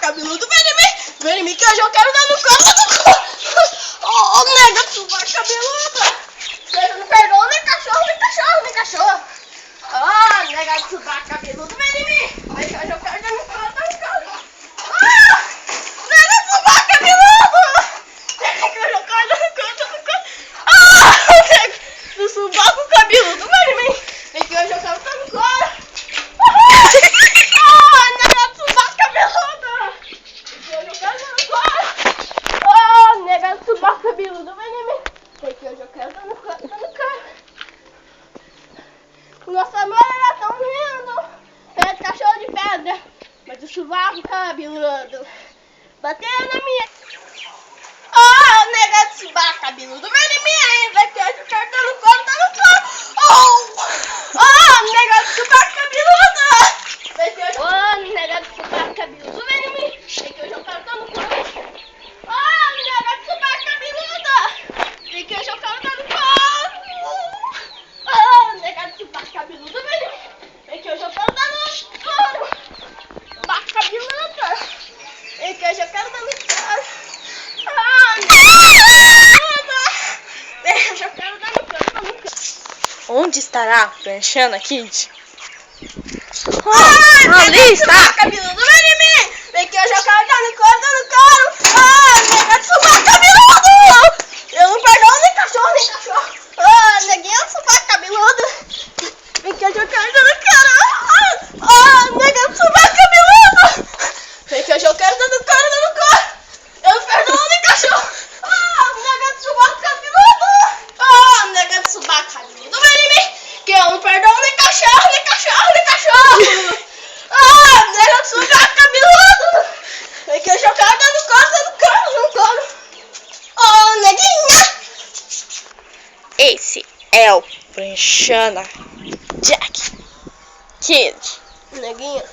cabeludo, vem em mim que hoje eu quero dar no colo. Ô, nega, subaco cabeludo. Você não perdoa nem cachorro. Ah, nega, subaco cabeludo, vem em mim. Vem que hoje eu quero dar no colo. Ah, nega, subaco cabeludo. Vem que hoje eu quero dar no colo. Ah, nega, do subaco cabeludo, vem em mim. Vem que hoje eu quero dar no colo. Subaco cabeludo, vem em mim. Sei que hoje eu quero dar no carro. O nosso amor era tão lindo. Era de cachorro de pedra. Mas o subaco cabeludo bateu na minha. Oh, nega de subaco cabeludo, vem em mim. Vai que hoje eu quero dar no colo. Oh, nega de subaco cabeludo. Vai que hoje. Oh, nega de subaco cabeludo, vem em mim. Sei que hoje eu quero dar no colo. Que hoje eu quero dar no colo. Ah, nega de subaco cabeludo, vem que hoje eu quero dar no colo. Subaco cabeludo, vem que hoje eu quero dar no colo. Ah, vem que hoje eu quero dar no colo. Onde estará a Pranchana Kid? Ali está! Cabeludo, vem em mim! Vem que hoje eu quero dar no colo. Ah, nega de subaco cabeludo! Eu não perdoo nem cachorro. Ah, neguinho de subaco cabeludo. Vem que hoje eu quero dar no colo. Ah, nega de subaco cabeludo. Vem que hoje eu quero dar no colo. Eu não perdoo nem cachorro. Ah, nega de subaco cabeludo. Ah, nega de subaco cabeludo, vem em mim. Que eu não perdoo nem cachorro. Ah, nega de subaco cabeludo. Vem que hoje eu quero dar no colo. Oh, neguinha! Esse é o Pranchana Jack Kid. Neguinha.